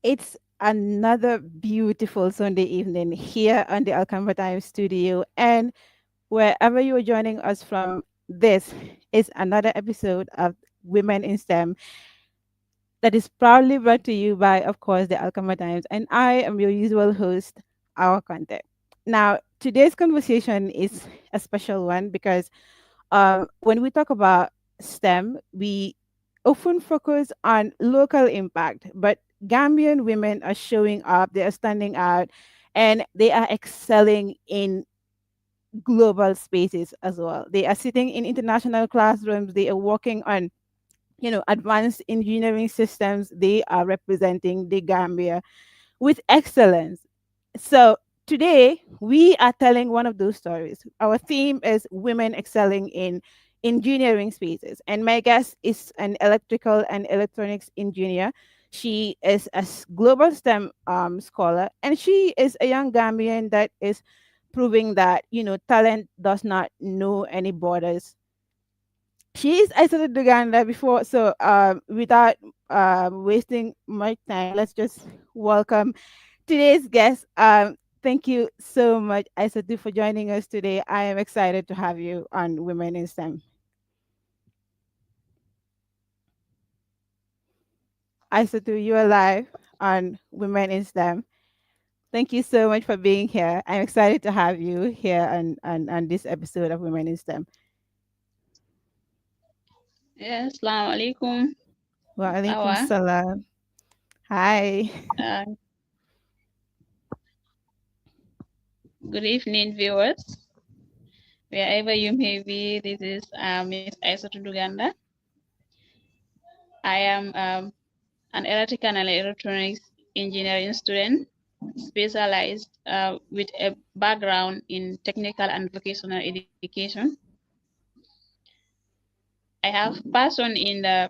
It's another beautiful Sunday evening here on the Alkamba Time studio. And wherever you are joining us from, this is another episode of Women in STEM that is proudly brought to you by, of course, the Alkama Times. And I am your usual host, our contact. Now, today's conversation is a special one because when we talk about STEM, we often focus on local impact, but Gambian women are showing up, they are standing out, and they are excelling in global spaces as well. They are sitting in international classrooms, they are working on advanced engineering systems. They are representing the Gambia with excellence. So today we are telling one of those stories. Our theme is women excelling in engineering spaces, and my guest is an electrical and electronics engineer. She is a global STEM scholar, and she is a young Gambian that is proving that talent does not know any borders. She is isolated Uganda before, so without wasting much time, let's just welcome today's guest. Thank you so much, Isatu, for joining us today. I am excited to have you on Women in STEM. Isatu, you are live on Women in STEM. Thank you so much for being here. I'm excited to have you here on this episode of Women in STEM. Yes, Assalamu alaikum. Wa alaikum Awa. salam. Hi. Uh, Good evening, viewers. Wherever you may be, this is Miss Aissatou Duganda. I am an electrical and electronics engineering student, specialized with a background in technical and vocational education. I have passion in the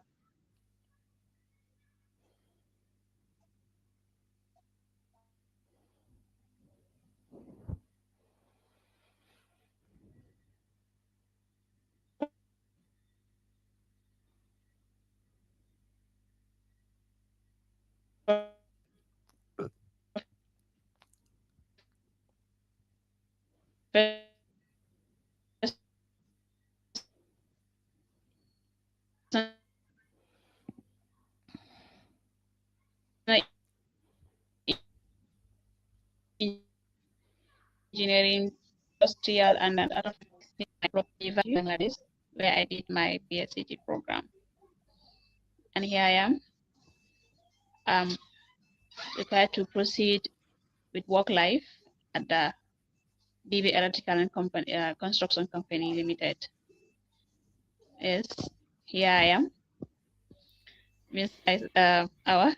engineering, industrial, and Bangladesh, where I did my PhD program. And here I am, um, prepared to proceed with work life at the BB Electrical and Company, Construction Company Limited. Yes, here I am, Miss Awa.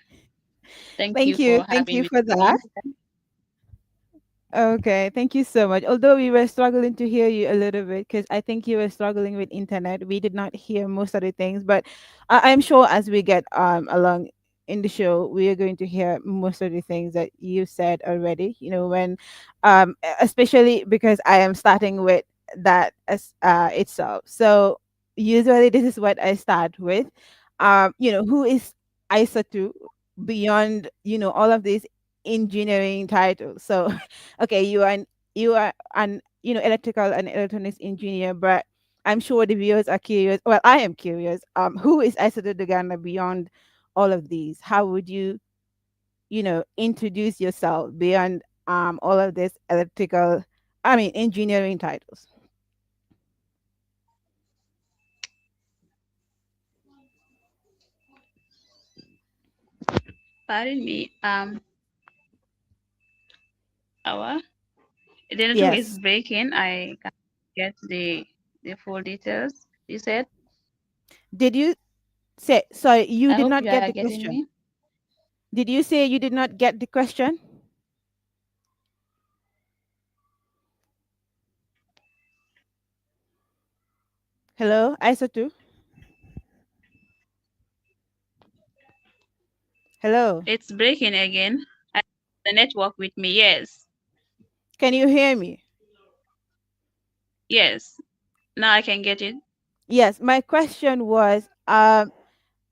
Thank you Thank you. for Thank having you me for that. once. Okay, thank you so much. Although we were struggling to hear you a little bit because I think you were struggling with internet, we did not hear most of the things. But I'm sure as we get along in the show, we are going to hear most of the things that you said already. When especially because I am starting with that as itself. So usually this is what I start with. Who is Isatu beyond all of these engineering titles? So okay, you are an electrical and electronics engineer, but I'm sure the viewers are curious. Well, I am curious. Who is Isaac Dagana beyond all of these? How would you introduce yourself beyond all of this electrical, I mean engineering titles? Pardon me, Awa. The network is Yes. breaking. I can't get the full details. You said. Did you say sorry, you I did hope not you get are the getting question? me. Did you say you did not get the question? Hello, Isatu? Hello. It's breaking again. I the network with me. Yes, Can you hear me? yes. Now I can get it. Yes, my question was,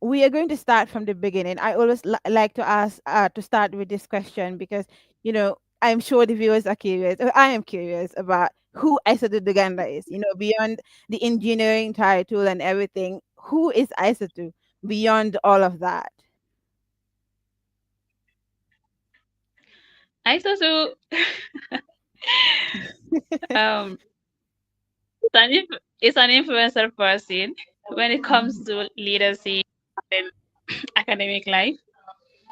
we are going to start from the beginning. I always like to ask to start with this question because I'm sure the viewers are curious. I am curious about who Aissatou Duganda is. Beyond the engineering title and everything, who is Aissatou beyond all of that? I also um it's an, it's an influencer person when it comes Mhm. to leadership and academic life.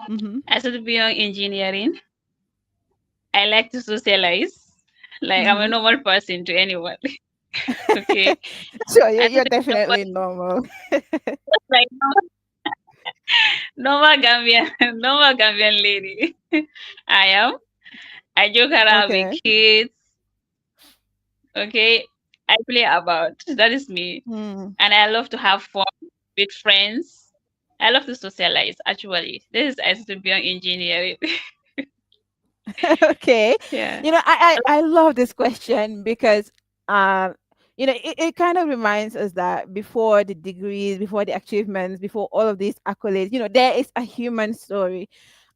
Mhm. I started beyond engineering. I like to socialize. Like I'm a Mhm. normal person to anyone. Okay. So you're, I you're started definitely normal. like normal Gambian, normal Gambian lady. I am. I joke around with Okay. kids. Okay. I play about. That is me. Mm. And I love to have fun with friends. I love to socialize, actually. This is as to be on engineering. Okay. Yeah. I love this question because um it kind of reminds us that before the degrees, before the achievements, before all of these accolades, there is a human story.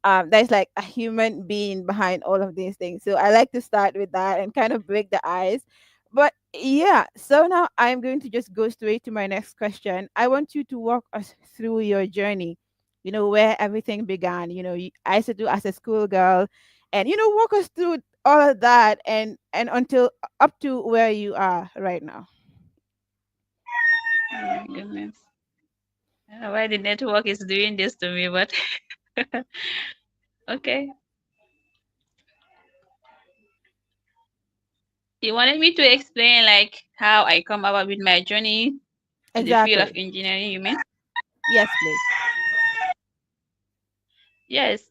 There's like a human being behind all of these things. So I like to start with that and kind of break the ice. But yeah, so now I'm going to just go straight to my next question. I want you to walk us through your journey, where everything began. I used to do as a schoolgirl, and walk us through all of that and until up to where you are right now. Oh my goodness. I don't know why the network is doing this to me, but okay. You wanted me to explain like how I come about with my journey to the field of Exactly. engineering, you mean? Yes, please. Yes.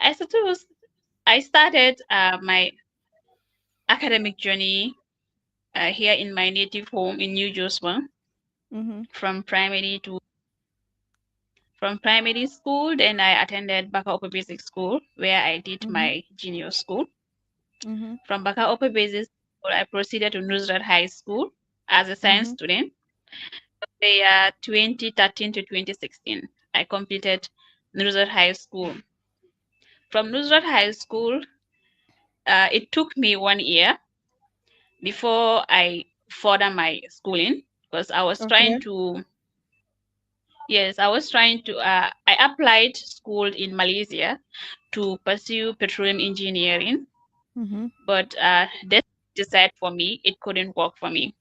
I suppose I started my academic journey here in my native home in New Jersey Mhm. from primary school. Then I attended Baka Upper Basic School where I did Mhm. my junior school. Mhm. From Baka Upper Basic School, I proceeded to Nusrat High School as a science Mhm. student. The year 2013 to 2016, I completed Nusrat High School. From Nusrat High School, it took me 1 year before I further my schooling because I was Okay. trying to. Yes, I was trying to. I applied school in Malaysia to pursue petroleum engineering, Mhm. but that decided for me it couldn't work for me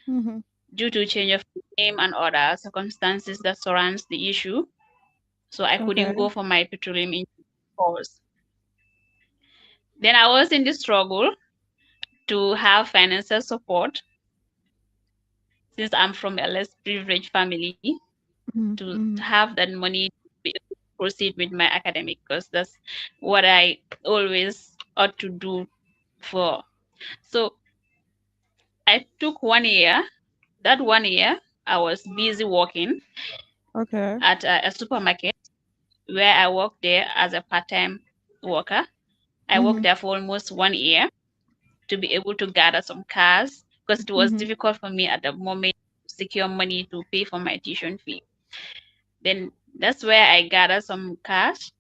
Mhm. due to change of name and other circumstances that surrounds the issue. So I couldn't Okay. go for my petroleum engineering course. Then I was in the struggle to have financial support since I'm from a less privileged family Mhm. to Mhm. have that money to be able to proceed with my academic because that's what I always ought to do for. So I took 1 year. That 1 year, I was busy working Okay. at a supermarket where I worked there as a part-time worker. I worked Mhm. there for almost 1 year to be able to gather some cash because it was Mhm. difficult for me at the moment to secure money to pay for my tuition fee. Then that's where I gather some cash.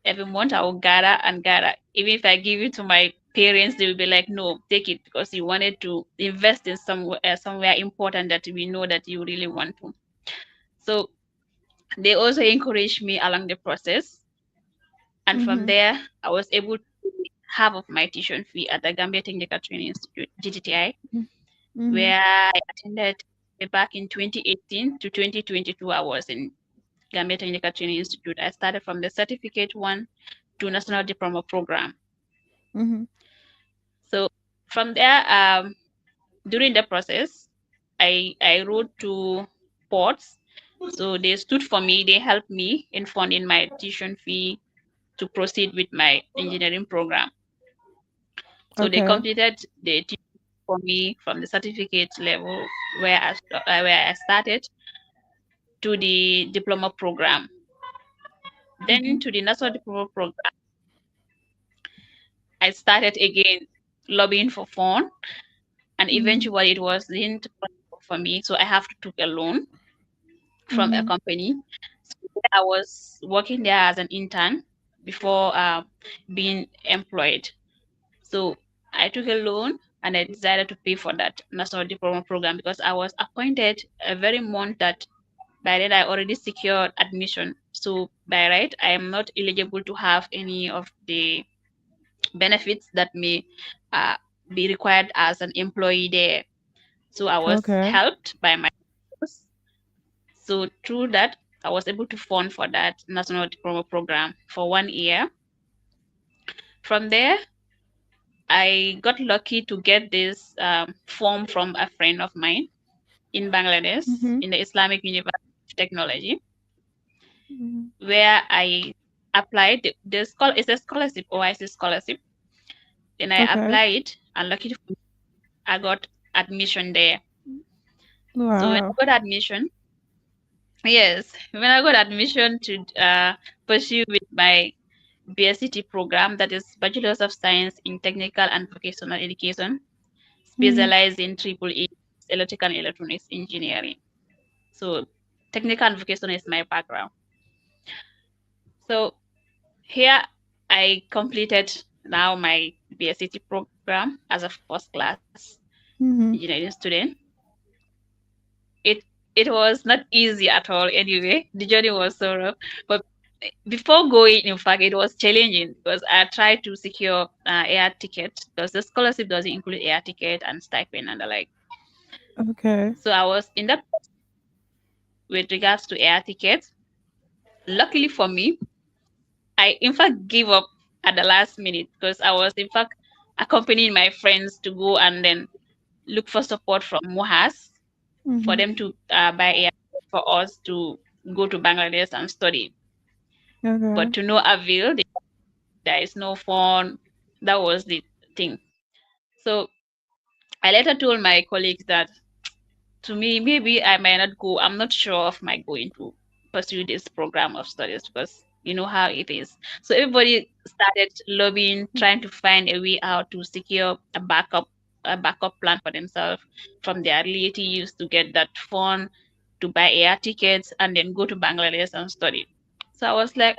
Every month I will gather and gather. Even if I give it to my parents, they will be like, "No, take it because you wanted to invest in somewhere important that we know that you really want to." So they also encouraged me along the process, and from Mhm. there I was able to pay half of my tuition fee at the Gambia Technical Training Institute (GTTI), Mhm. where I attended back in 2018 to 2022. I was in Gambia Technical Training Institute. I started from the certificate one to national diploma program. Mhm. So from there, during the process, I wrote to ports. So they stood for me. They helped me in funding my tuition fee to proceed with my engineering program. So they Okay. completed the tuition for me from the certificate level where I started to the diploma program. Then Mhm. to the national diploma program, I started again lobbying for fund, and Mhm. eventually it wasn't possible for me, so I have to take a loan from a Mhm. company. So I was working there as an intern before being employed. So I took a loan and I decided to pay for that national diploma program because I was appointed a very month that by then I already secured admission. So by right, I am not eligible to have any of the benefits that may uh, be required as an employee there. So I was Okay. helped by my boss. So through that, I was able to fund for that national diploma program for 1 year. From there, I got lucky to get this form from a friend of mine in Bangladesh Mhm. in the Islamic University of Technology, Mhm. where I applied. It's a scholarship, OIC scholarship. Then I Okay. applied, and lucky I got admission there. So when Wow. I got admission, yes, when I got admission to pursue with my BSCT program, that is Bachelor's of Science in Technical and Vocational Education, Mhm. specialized in triple E, electrical and electronics engineering. So technical and vocational is my background. So here I completed now my BSCT program as a first class Mhm. engineering student. It it was not easy at all anyway. The journey was so rough. But before going, in fact, it was challenging because I tried to secure air ticket because the scholarship doesn't include air ticket and stipend and the like. Okay. So I was in that with regards to air tickets. Luckily for me, I in fact gave up at the last minute because I was in fact accompanying my friends to go and then look for support from Muhas for Mhm. them to buy air for us to go to Bangladesh and study. Okay. But to no avail, there is no phone. That was the thing. So I later told my colleagues that to me, maybe I might not go. I'm not sure of my going to pursue this program of studies because you know how it is. So everybody started lobbying, trying to find a way out to secure a backup plan for themselves from their relatives to get that fund to buy air tickets and then go to Bangladesh and study. So I was like,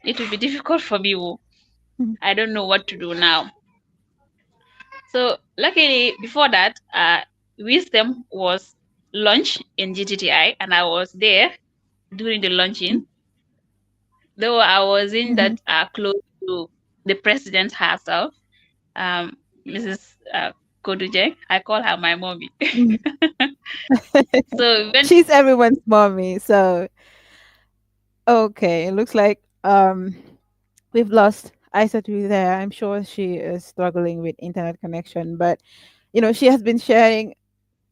it will be difficult for me. Oh. Mhm. I don't know what to do now. So luckily, before that, Wisdom was launched in GTTI, and I was there during the launching. Though I was in Mhm. that close to the president herself, Mrs. Kodujek. I call her my mommy. Mhm. So when She's everyone's mommy. So okay, it looks like we've lost Isa to there. I'm sure she is struggling with internet connection, but she has been sharing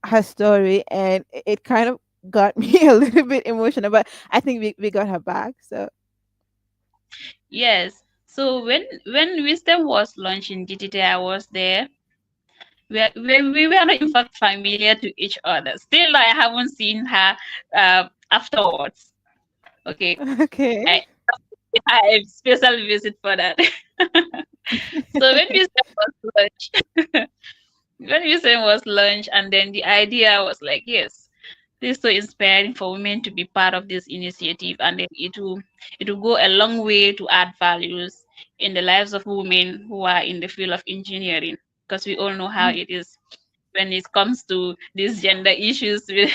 her story, and it kind of got me a little bit emotional. But I think we got her back. So yes, so when Wisdom was launched in GTTI, I was there. We were not in fact familiar to each other. Still, I haven't seen her afterwards. Okay, okay. I I special visit for that. So when we said was lunch, when we said was lunch, and then the idea was like, yes, this is so inspiring for women to be part of this initiative, and then it will go a long way to add values in the lives of women who are in the field of engineering, because we all know how it is when it comes to these gender issues with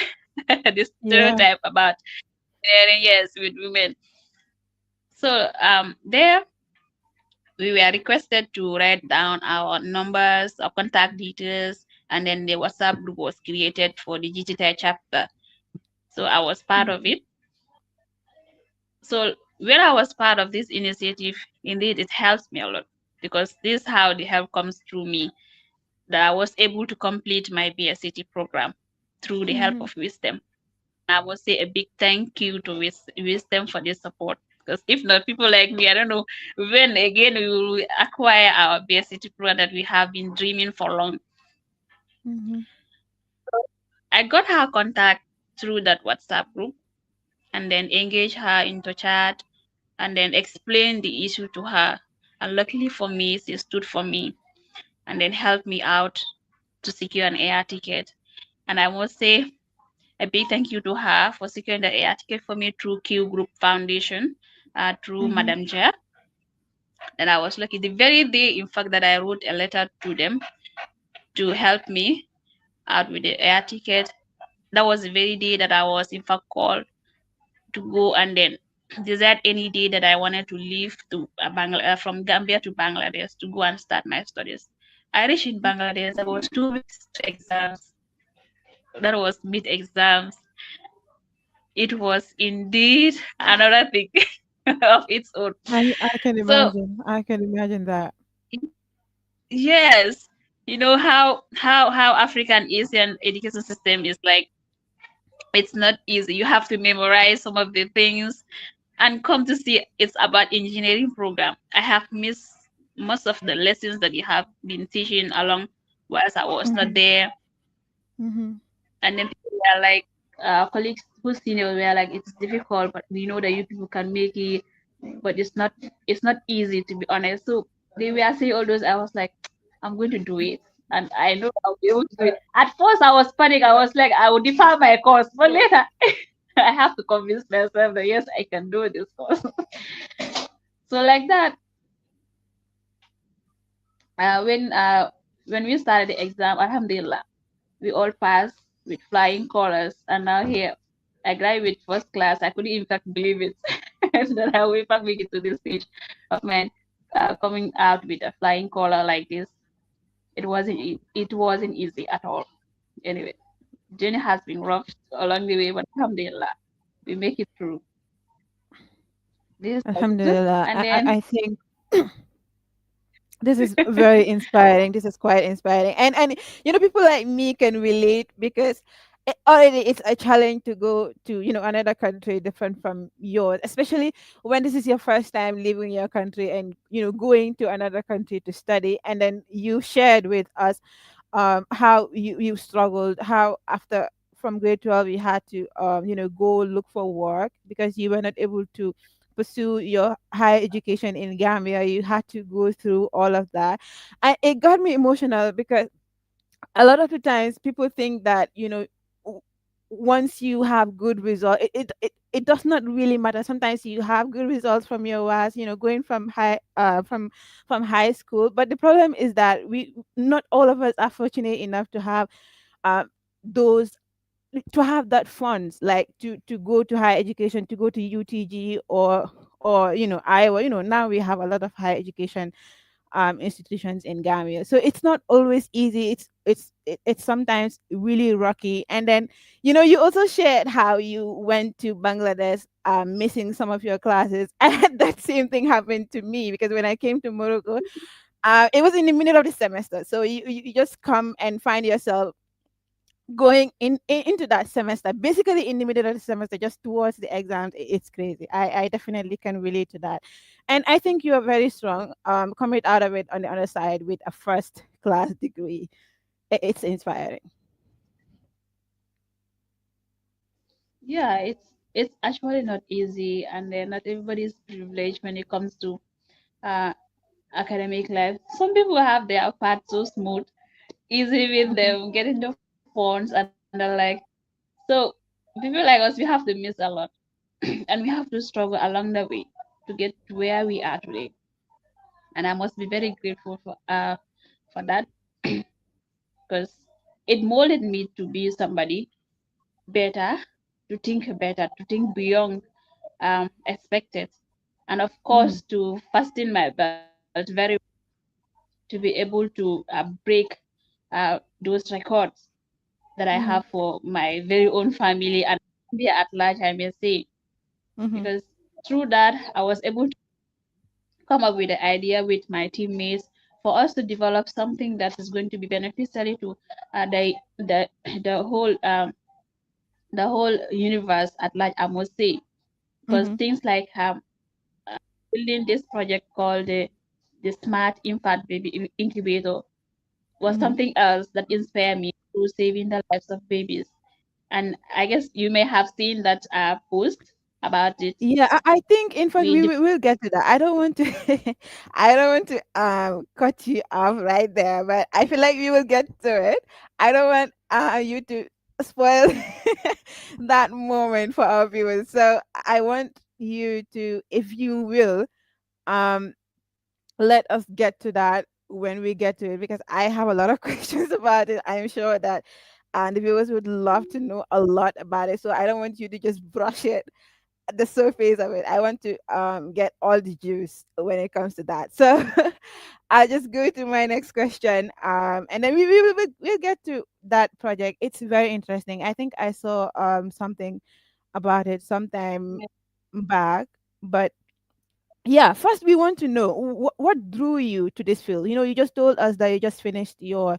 the Yeah. stereotype about engineering, yes, with women. So there we were requested to write down our numbers, our contact details, and then the WhatsApp group was created for the GTI chapter. So I was part of Mhm. it. So when I was part of this initiative, indeed it helps me a lot because this is how the help comes through me that I was able to complete my BSCT program through the help Mhm. of Wisdom. I would say a big thank you to Wisdom for this support. Because if not, people like me, I don't know when again we will acquire our BSCT program that we have been dreaming for long. Mhm. I got her contact through that WhatsApp group and then engage her into chat and then explain the issue to her. And luckily for me, she stood for me and then helped me out to secure an air ticket. And I must say, a big thank you to her for securing the air ticket for me through Q Group Foundation, through Mhm. Madam Jia. And I was lucky. The very day, in fact, that I wrote a letter to them to help me out with the air ticket, that was the very day that I was, in fact, called to go and then decide any day that I wanted to leave to from Gambia to Bangladesh to go and start my studies. I reached in Bangladesh. There was 2 weeks to exams. That was mid exams. It was indeed another thing of its own. I can So imagine. I can imagine that. yes, you know how African Asian education system is like. It's not easy. You have to memorize some of the things and come to see it's about engineering program. I have missed most of the lessons that you have been teaching along whilst I was not Mhm. there. Mhm. And then people were like, colleagues who senior were like, it's difficult, but we know that you people can make it, but it's not easy, to be honest. So they were saying all those. I was like, I'm going to do it, and I know I'll be able to do it. At first, I was panic. I was like, I will defer my course, but later I have to convince myself that yes, I can do this course. So like that, when we started the exam, Alhamdulillah, we all passed with flying colors, and now here I graduate first class. I couldn't in fact believe it that I will in fact make it to this stage of mine, coming out with a flying color like this. It wasn't easy at all. Anyway, journey has been rough along the way, but alhamdulillah, we make it through. This is like this, Alhamdulillah. and then I think this is very inspiring. This is quite inspiring. And people like me can relate because already it's a challenge to go to, another country different from yours, especially when this is your first time leaving your country and, going to another country to study. And then you shared with us how you struggled, how after from grade 12 you had to go look for work because you were not able to pursue your higher education in Gambia. You had to go through all of that, and it got me emotional because a lot of the times people think that w- once you have good results, it does not really matter. Sometimes you have good results from your was going from high school, but the problem is that we not all of us are fortunate enough to have uh, those to have that funds like to go to higher education, to go to UTG or Iowa. Now we have a lot of higher education institutions in Gambia. So it's not always easy. It's sometimes really rocky. And then you also shared how you went to Bangladesh, missing some of your classes, and that same thing happened to me because when I came to Morocco, it was in the middle of the semester. So you just come and find yourself going into that semester, basically in the middle of the semester, just towards the exams. It's crazy. I definitely can relate to that, and I think you are very strong, coming out of it on the other side with a first class degree. It's inspiring. yeah, it's actually not easy, and not everybody's privileged when it comes to uh, academic life. Some people have their path so smooth, easy with Mhm. them getting the phones and the like. So people like us, we have to miss a lot, and we have to struggle along the way to get to where we are today. And I must be very grateful for that because it molded me to be somebody better, better, to think beyond expected, and of Mhm. course to fasten my belt very to be able to break those records that I have Mhm. for my very own family and India at large, I may say, Mhm. because through that I was able to come up with the idea with my teammates for us to develop something that is going to be beneficial to the the whole the whole universe at large, I must say, because Mhm. things like uh, building this project called the Smart Infant Baby Incubator was Mhm. something else that inspired me through saving the lives of babies. And I guess you may have seen that post about it. Yeah, I think in fact We we de- will get to that. I don't want to I don't want to cut you off right there, but I feel like we will get to it. I don't want you to spoil that moment for our viewers. So I want you to, if you will, um, let us get to that when we get to it, because I have a lot of questions about it. I'm sure that and the viewers would love to know a lot about it. So I don't want you to just brush it at the surface of it. I want to get all the juice when it comes to that. So I'll just go to my next question. And then we'll get to that project. It's very interesting. I think I saw something about it sometime back, but yeah, first we want to know what drew you to this field. You just told us that you just finished your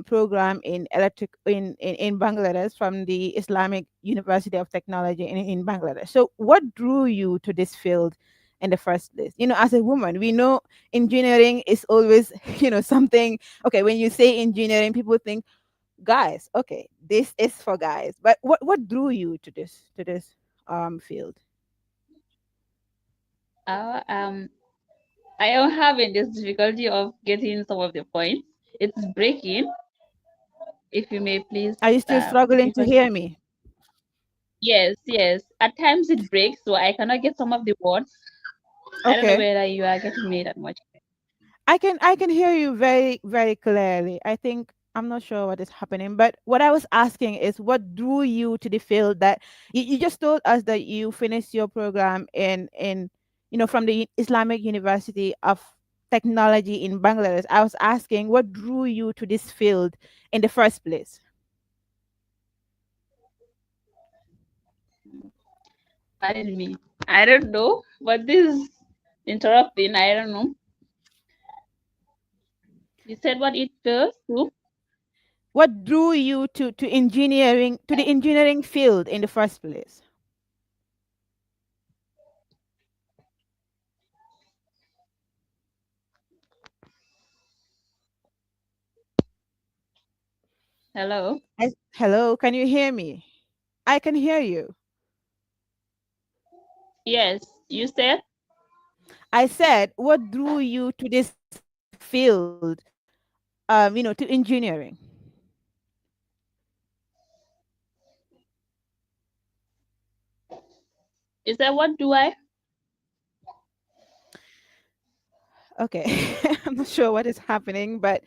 program in electric in Bangladesh from the Islamic University of Technology in Bangladesh. So what drew you to this field in the first place? As a woman, we know engineering is always, something. Okay, when you say engineering, people think guys. Okay, this is for guys. But what drew you to this field? Um, I am having this difficulty of getting some of the points. It's breaking. If you may please Are you still struggling give to us. hear me? Yes, yes. At times it breaks, so I cannot get some of the words. I don't know Okay. whether you are getting me that much. I can hear you very very clearly. I think I'm not sure what is happening, but what I was asking is what drew you to the field that you just told us that you finished your program in from the Islamic University of Technology in Bangladesh. I was asking what drew you to this field in the first place. Pardon me. I don't know, but this is interrupting. I don't know. You said what it feels to. What drew you to the engineering field in the first place? Hello. Hello, can you hear me? I can hear you. Yes, you said. I said, what drew you to this field, to engineering? You said what do I? Okay, I'm not sure what is happening, but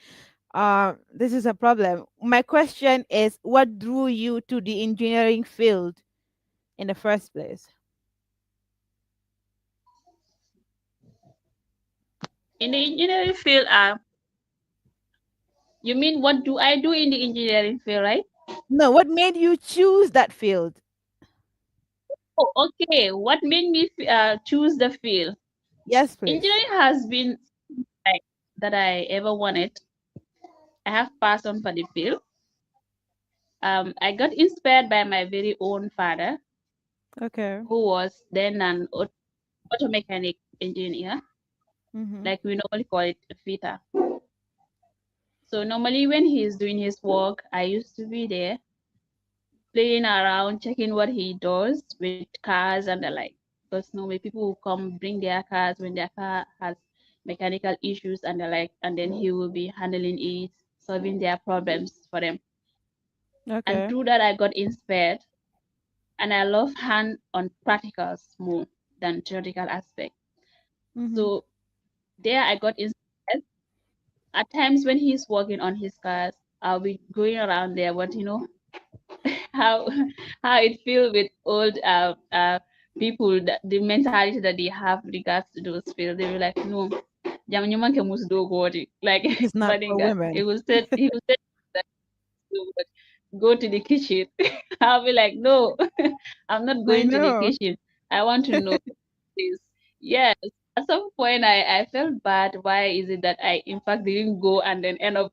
this is a problem. My question is, what drew you to the engineering field in the first place? In the engineering field, you mean what do I do in the engineering field, right? No, what made you choose that field? Oh, okay. What made me choose the field? Yes, please. Engineering has been like that I ever wanted. I have passion for the field. I got inspired by my very own father, Okay. who was then an auto mechanic engineer, Mm-hmm. like we normally call it a fitter. So normally when he's doing his work, I used to be there playing around, checking what he does with cars and the like. Because normally people will come bring their cars when their car has mechanical issues and the like, and then he will be handling it, solving their problems for them. And Okay. through that, I got inspired, and I love hand-on practicals more than theoretical aspect. Mm-hmm. So there, I got inspired. At times when he's working on his cars, I'll be going around there, but how how it feels with old people, that the mentality that they have regards to those fields. They were like, no, Jamanyuma ke musdo godi. Like It's not for Badinga. women. He will say that go to the kitchen. I'll be like, no, I'm not I going to the know. kitchen. I want to know this. Yes. At some point I felt bad. Why is it that I in fact didn't go and then end up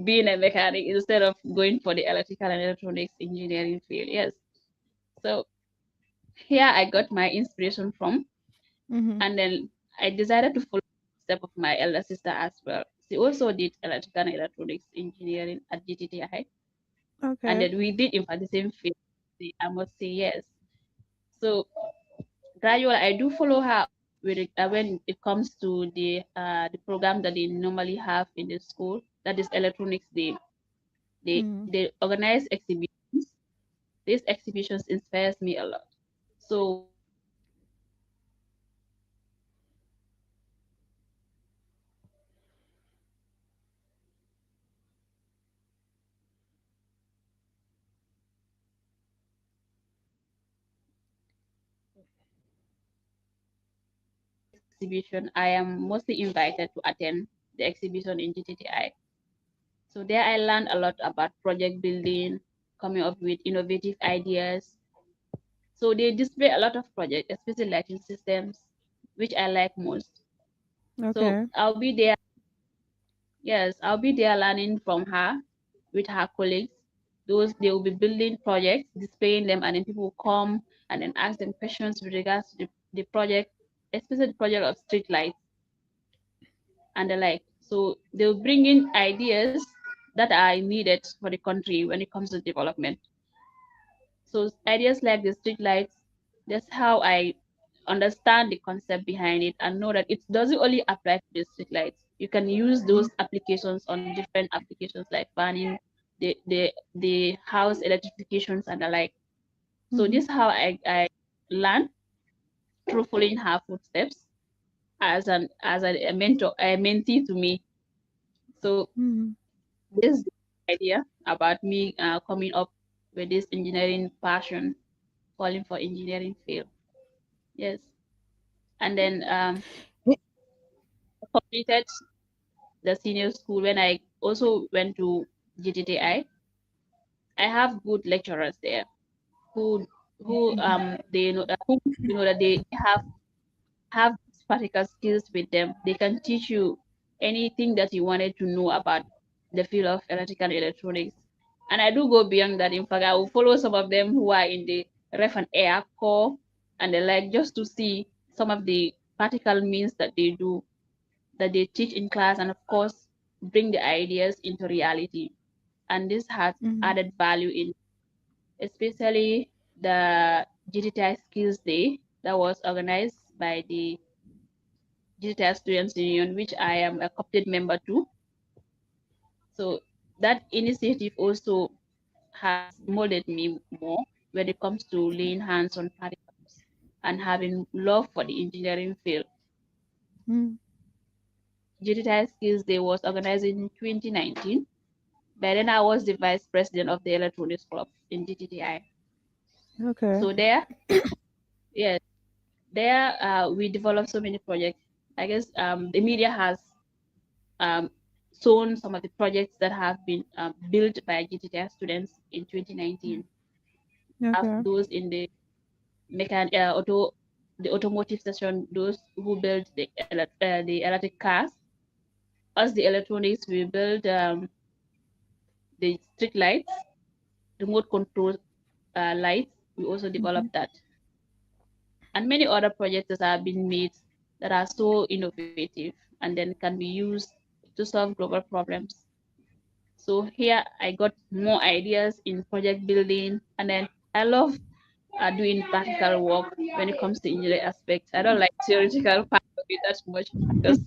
being a mechanic instead of going for the electrical and electronics engineering field? Yes. So here I got my inspiration from, Mm-hmm. and then I decided to follow the step of my elder sister as well. She also did electrical and electronics engineering at GTTI, and Okay. then we did in fact the same field. I must say yes. So gradually, I do follow her with when it comes to the program that they normally have in the school. That is electronics. They Mm-hmm. they organize exhibition These exhibitions inspires me a lot. So when I go to this exhibition, I am mostly invited to attend the exhibition in GTTI. So there I learned a lot about project building, coming up with innovative ideas. So they display a lot of projects, especially lighting systems, which I like most. So Okay. I'll be there. Yes, I'll be there learning from her with her colleagues. Those they will be building projects, displaying them, and then people will come and then ask them questions with regards to the project, especially the project of street lights and the like. So they'll bring in ideas that are needed for the country when it comes to development. So ideas like the street lights, that's how I understand the concept behind it and know that it doesn't only apply to the street lights. You can use those applications on different applications like fanning, the house electrifications and the like. So Mm-hmm. this is how I learned through following her footsteps as a mentor, a mentee to me. So Mm-hmm. this is the idea about me coming up with this engineering passion, falling for engineering field. Yes. And then I completed the senior school when I also went to GTTI. I have good lecturers there who Mm-hmm. they know that who you know that they have these practical skills with them. They can teach you anything that you wanted to know about the field of electrical and electronics. And I do go beyond that. In fact, I will follow some of them who are in the ref and air core and the like just to see some of the practical means that they do, that they teach in class, and of course, bring the ideas into reality. And this has Mm-hmm. added value in especially the GTI Skills Day that was organized by the Digital Students Union, which I am a captain member to. So that initiative also has molded me more when it comes to laying hands on particles and having love for the engineering field. Mm-hmm. Digital Skills Day was organized in 2019. By then, I was the vice president of the Electronics Club in GTTI. Okay. So there, yeah, there we developed so many projects. I guess the media has um, shown some of the projects that have been built by GTTI students in 2019. Have Okay. those in the the automotive section, those who build the electric cars. As the electronics, we build the street lights, remote control lights. We also Mm-hmm. developed that, and many other projects that have been made that are so innovative and then can be used to solve global problems. So here I got more ideas in project building, and then I love doing practical work when it comes to engineering aspects. I don't like theoretical part of it that much because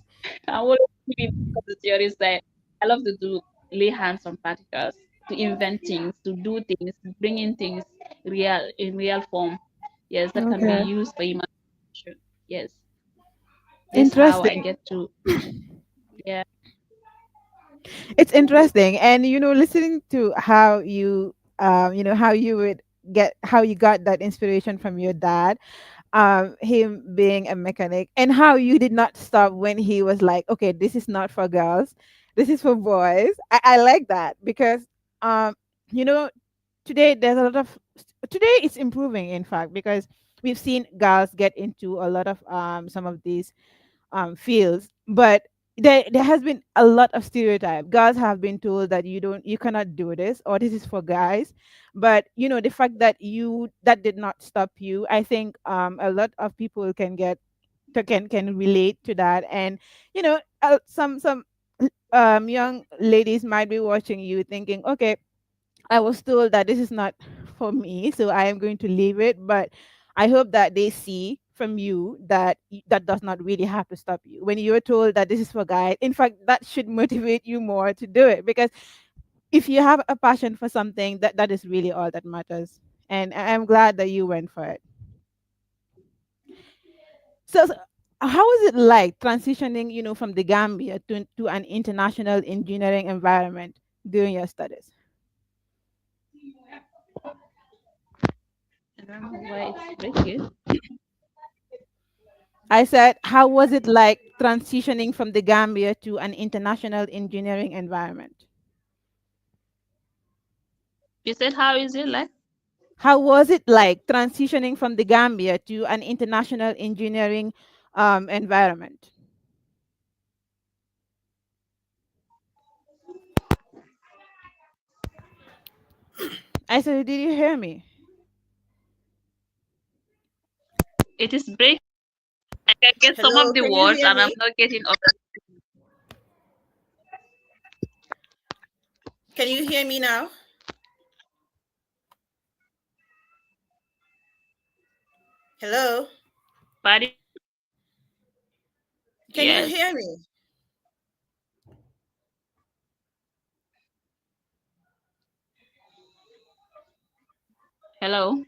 I want to be on the theory side. I love to do lay hands on practicals, to invent things, to do things, to bring in things real in real form. Yes, that can be Okay. used for imagination. Yes, this how I Interesting. get to yeah. It's interesting, and listening to how how you would get how you got that inspiration from your dad, him being a mechanic, and how you did not stop when he was like, okay, this is not for girls, this is for boys. I like that because um you know today there's a lot of today it's improving, in fact, because we've seen girls get into a lot of some of these fields, but there has been a lot of stereotype. Girls have been told that you cannot do this, or this is for guys. But the fact that that did not stop you, I think a lot of people can can relate to that. And some young ladies might be watching you thinking, okay, I was told that this is not for me, so I am going to leave it. But I hope that they see from you that that does not really have to stop you. When you're told that this is for guys, in fact, that should motivate you more to do it, because if you have a passion for something, that is really all that matters. and I'm glad that you went for it. So, how was it like transitioning, from the Gambia to an international engineering environment during your studies? I don't know why it's breaking. I said, how was it like transitioning from the Gambia to an international engineering environment? You said, how is it like? How was it like transitioning from the Gambia to an international engineering environment? I said, did you hear me? It is breaking. I can get some of Hello, the can you words hear and I'm me? not getting other. Can you hear me now? Hello, Pardon? can you Yes. hear me? Hello.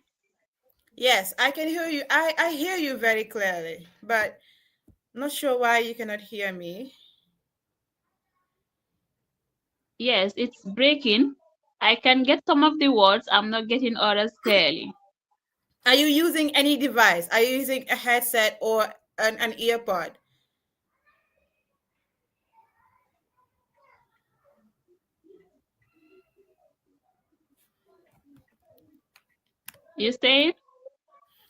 Yes, I can hear you. I hear you very clearly, but not sure why you cannot hear me. Yes, it's breaking. I can get some of the words. I'm not getting others clearly. Are you using any device? Are you using a headset or an earpod? You say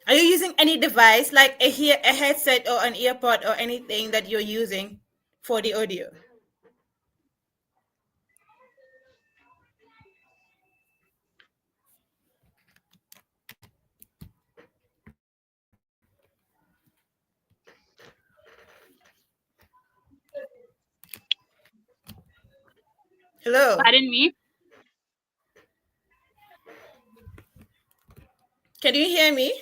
Are you using any device like a headset or an earpod or anything that you're using for the audio? Hello, pardon me? can you hear me?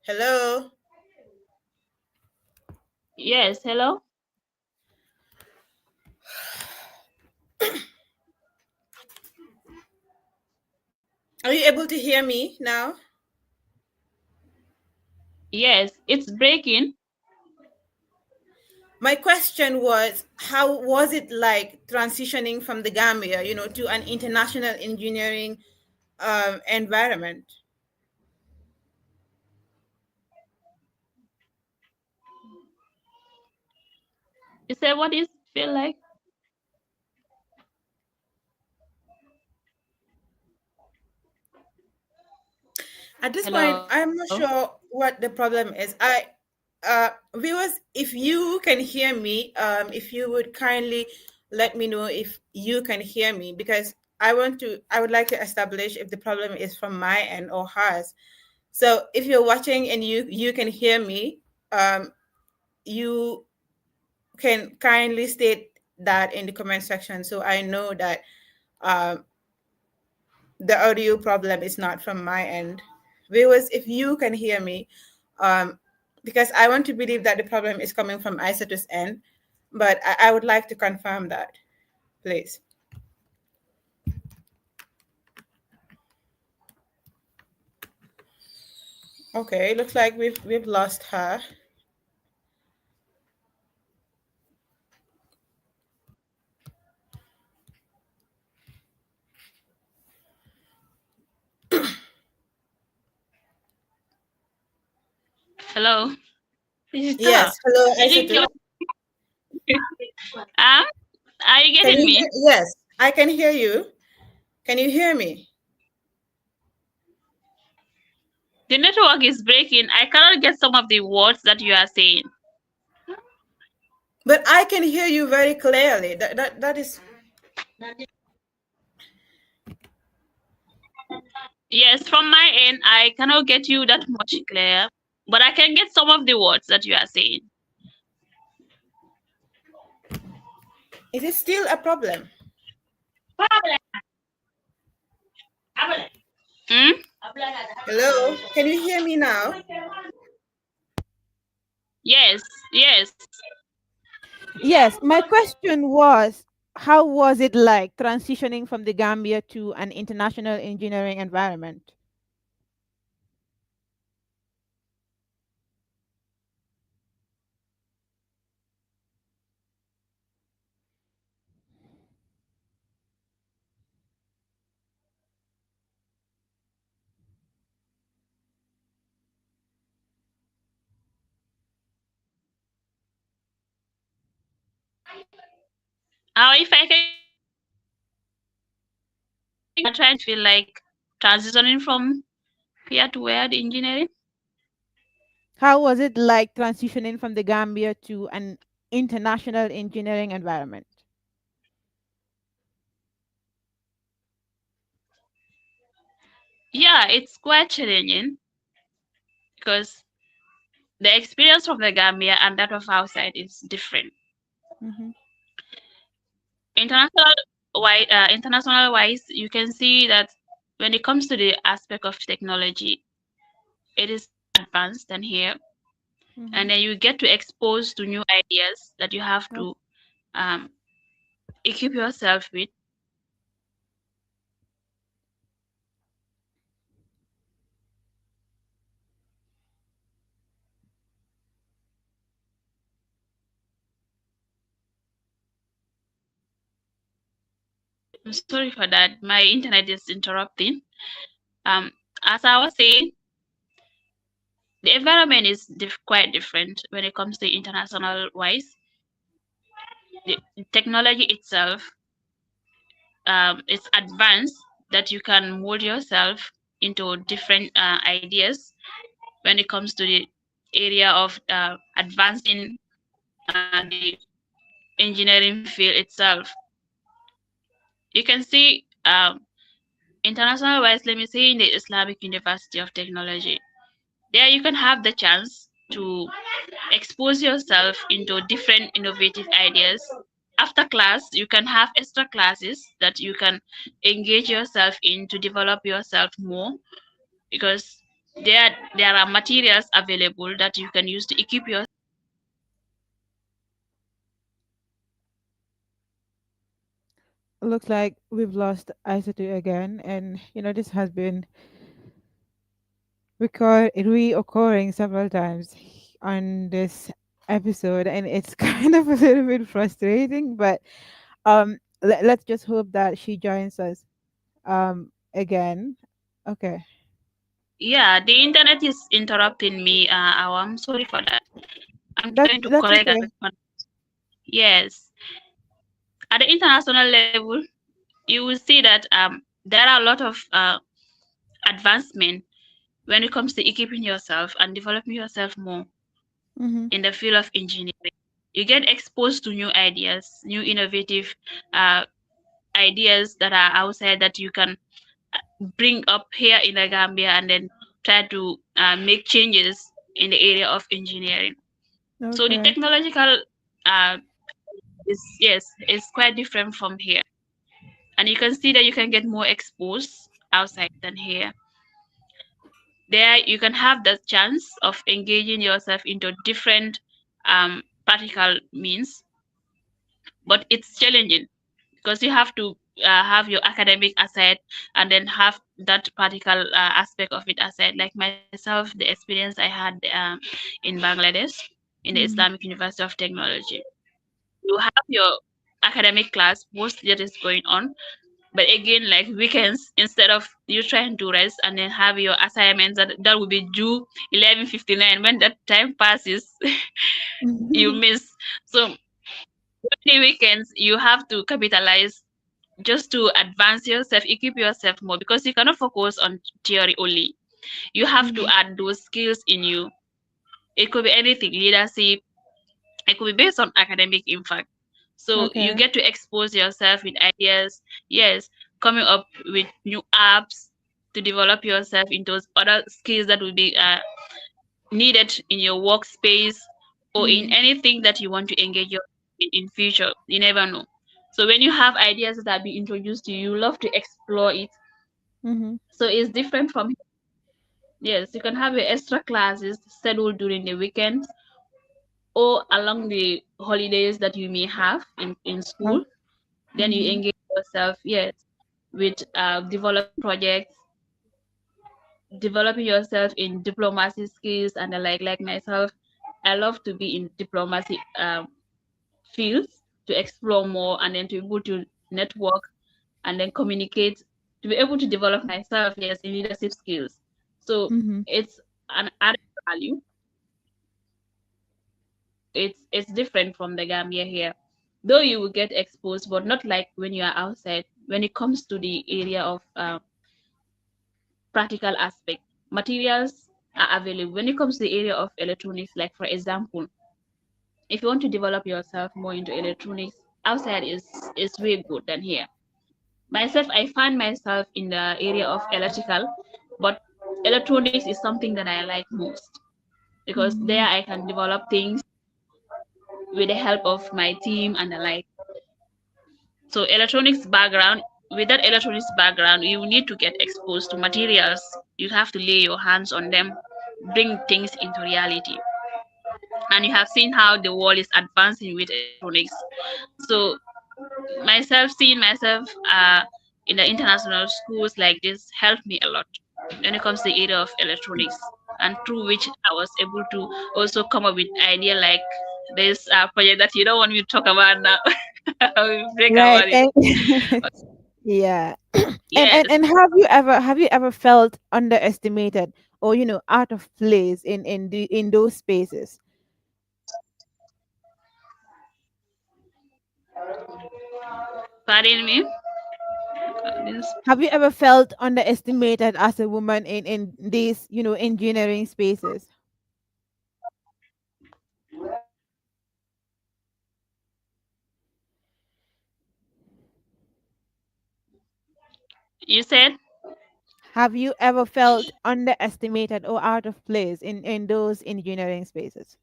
Hello, Yes, hello? are you able to hear me now? Yes, it's breaking. My question was, how was it like transitioning from the Gambia, to an international engineering environment? You said what is feel like? At this point, Hello? I'm not sure what the problem is. Viewers, if you can hear me, if you would kindly let me know if you can hear me, because I would like to establish if the problem is from my end or hers. So if you're watching and you can hear me, you can kindly state that in the comment section so I know that um, the audio problem is not from my end. Viewers, if you can hear me, um, because I want to believe that the problem is coming from Isato's end, but I would like to confirm that, please. Okay, looks like we've lost her. Hello? Sister, Yes, hello, you didn't Isato. hear. Um, are you Can getting you me? hear? Yes, I can hear you. Can you hear me? The network is breaking. I cannot get some of the words that you are saying. But I can hear you very clearly. That is. Yes, from my end, I cannot get you that much clear, but I can get some of the words that you are saying. Is it still a problem? Hmm? Hello, can you hear me now? Yes, yes. Yes, my question was, How was it like transitioning from the Gambia to an international engineering environment? If I can trying to feel like transitioning from here to where the engineering. How was it like transitioning from the Gambia to an international engineering environment? Yeah, it's quite challenging because the experience from the Gambia and that of outside is different. Mm-hmm. International international wise, you can see that when it comes to the aspect of technology, it is advanced than here, Mm-hmm. and then you get to expose to new ideas that you have Oh, to um, equip yourself with. I'm sorry for that. My internet is interrupting. Um, as I was saying, the environment is quite different when it comes to international wise. The technology itself is advanced that you can mold yourself into different ideas when it comes to the area of advancing the engineering field itself. You can see international wise, let me say in the Islamic University of Technology. There you can have the chance to expose yourself into different innovative ideas. After class, you can have extra classes that you can engage yourself in to develop yourself more because there are materials available that you can use to equip yourself. looks like we've lost Isatu again, and this has been reoccurring several times on this episode, and it's kind of a little bit frustrating. But let's just hope that she joins us again. Okay, Yeah, the internet is interrupting me. I'm sorry for that. I'm that's trying to that's correct okay. that. Yes, at the international level, you will see that there are a lot of advancement when it comes to equipping yourself and developing yourself more Mm-hmm. in the field of engineering. You get exposed to new ideas, new innovative uh, ideas that are outside that you can bring up here in the Gambia and then try to make changes in the area of engineering. So the Okay. technological uh, is yes is quite different from here, and you can see that you can get more exposed outside than here. There you can have the chance of engaging yourself into different practical means, but it's challenging because you have to have your academic aside and then have that practical aspect of it aside. Like myself, the experience I had in Bangladesh in the Mm-hmm. Islamic University of Technology, you have your academic class mostly that is going on, but again, like weekends, instead of you trying to rest and then have your assignments that will be due 11:59, when that time passes, you miss. So during the weekends, you have to capitalize just to advance yourself, equip yourself more because you cannot focus on theory only. You have to Mm-hmm. add those skills in you. It could be anything, leadership, it could be based on academic, in fact. So you Okay. get to expose yourself with ideas, yes, coming up with new apps to develop yourself into those other skills that will be needed in your workspace or in Mm-hmm. anything that you want to engage in future. You never know. So when you have ideas that are being introduced to you, you love to explore it. Mm-hmm. So it's different from, yes, you can have your extra classes scheduled during the weekends or along the holidays that you may have in Oh, school. Then you Mm-hmm. engage yourself, yes, with developing projects, developing yourself in diplomacy skills and the like myself. I love to be in diplomacy fields to explore more and then to be able to network and then communicate, to be able to develop myself, yes, in leadership skills. So Mm-hmm. it's an added value. It's different from the Gambia here. Though you will get exposed, but not like when you are outside. When it comes to the area of practical aspect, materials are available. When it comes to the area of electronics, like for example, if you want to develop yourself more into electronics, outside is way good than here. Myself, I find myself in the area of electrical, but electronics is something that I like most because there Mm-hmm. I can develop things with the help of my team and the like. So electronics background, with that electronics background, you need to get exposed to materials. You have to lay your hands on them, bring things into reality. And you have seen how the world is advancing with electronics. So myself, seeing myself in the international schools like this helped me a lot when it comes to the area of electronics, and through which I was able to also come up with idea like this project that you don't want me to talk about now. We'll break Right. about it. And But yeah. And yes, and have you ever felt underestimated or out of place in those spaces? pardon me. This, Have you ever felt underestimated as a woman in these engineering spaces? you said, Have you ever felt underestimated or out of place in those engineering spaces?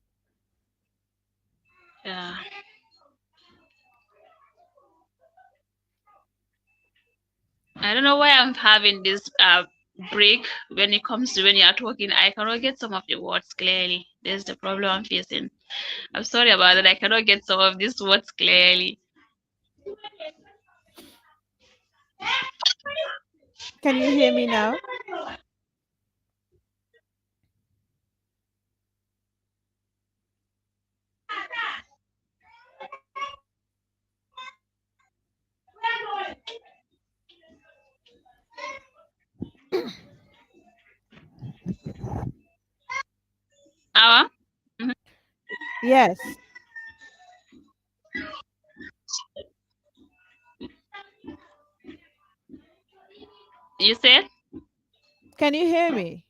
uh, I don't know why I'm having this break when it comes to when you are talking. I cannot get some of the words clearly. There's the problem I'm facing. I'm sorry about that. I cannot get some of these words clearly. Can you hear me now? Awa? Mhm. Yes. You said? Can you hear me?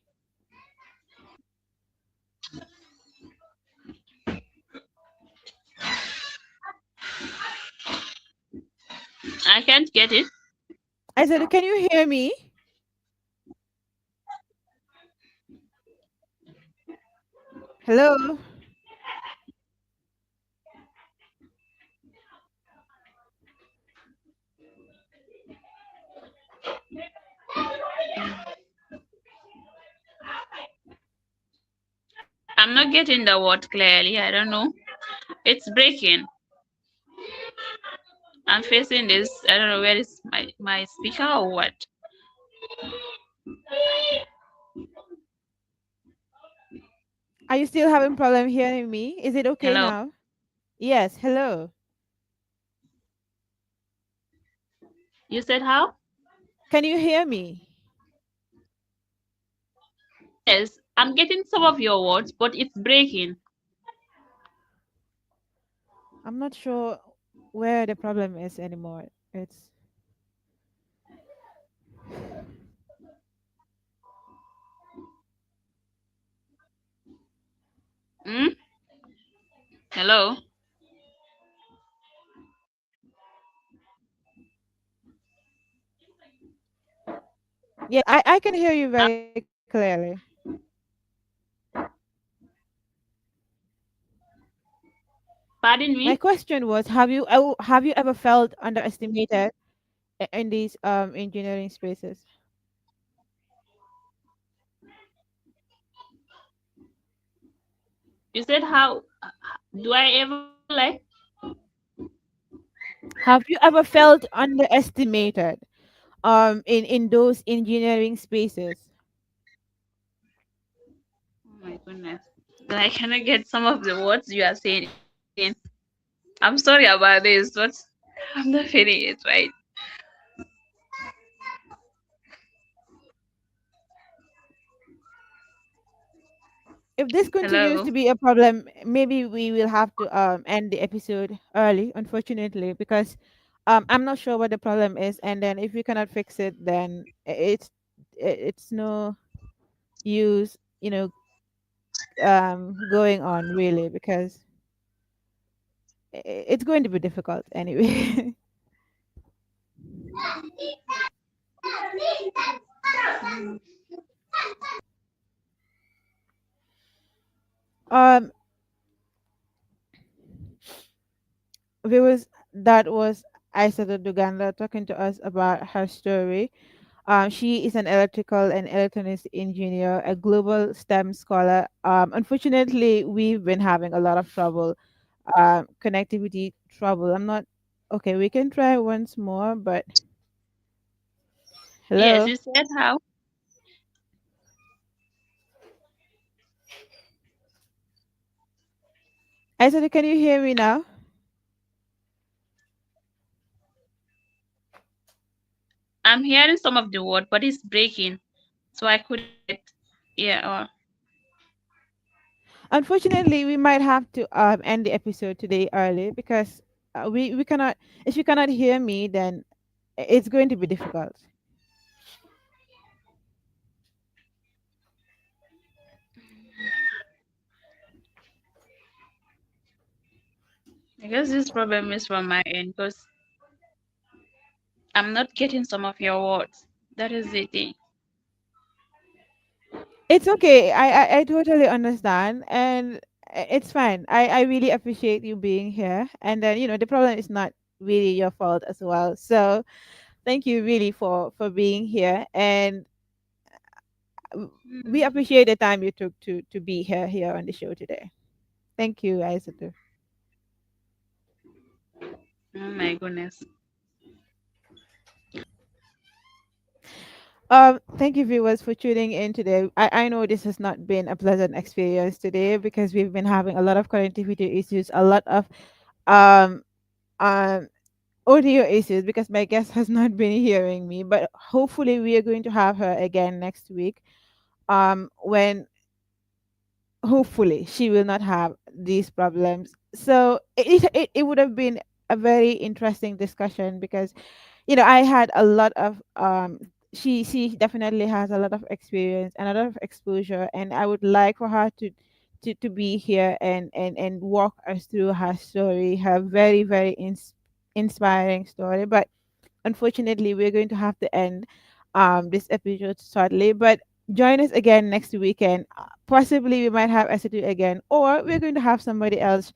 I can't get it. I said, can you hear me? Hello? I'm not getting the word clearly. I don't know. It's breaking. I'm facing this. I don't know where is my speaker or what. Are you still having problem hearing me? Is it okay Hello. now? Yes, hello. You said how? Can you hear me? Yes, I'm getting some of your words, but it's breaking. I'm not sure where the problem is anymore. It's Hmm? Hello. yeah, I can hear you Uh, very clearly. Pardon My me. question was, have you ever felt underestimated in these engineering spaces? You said how do I ever feel like? Have you ever felt underestimated in those engineering spaces? Oh my goodness. Then I cannot get some of the words you are saying again. I'm sorry about this, but I'm not feeling it right. If this continues Hello. to be a problem, maybe we will have to end the episode early, unfortunately, because I'm not sure what the problem is, and then if we cannot fix it, then it's no use, going on really, because it's going to be difficult anyway. um, that was Aisata Duganda talking to us about her story. She is an electrical and electronics engineer, a global STEM scholar. Unfortunately, we've been having a lot of trouble, connectivity trouble. I'm not okay. We can try once more, but Yes, hello, you said how? Aisata, can you hear me now? I'm hearing some of the word, but it's breaking, so I couldn't get. Yeah. Unfortunately, we might have to end the episode today early because we cannot. If you cannot hear me, then it's going to be difficult. I guess this problem is from my end because I'm not getting some of your words. That is the thing. It's okay. I totally understand, and it's fine. I really appreciate you being here, and then the problem is not really your fault as well. So thank you really for being here, and we Hmm. appreciate the time you took to be here on the show today. Thank you, Isatu. Oh my goodness. Thank you, viewers, for tuning in today. I know this has not been a pleasant experience today because we've been having a lot of connectivity issues, a lot of um um audio issues because my guest has not been hearing me. But hopefully, we are going to have her again next week. When hopefully she will not have these problems. So it would have been a very interesting discussion because I had a lot of she definitely has a lot of experience and a lot of exposure, and I would like for her to be here and walk us through her story, her very very inspiring story. But unfortunately, we're going to have to end this episode shortly. But join us again next weekend. Possibly we might have Esitu again, or we're going to have somebody else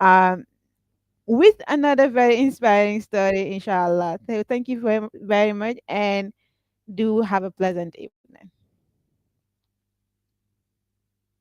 um with another very inspiring story, inshallah. So thank you very much, and do have a pleasant evening.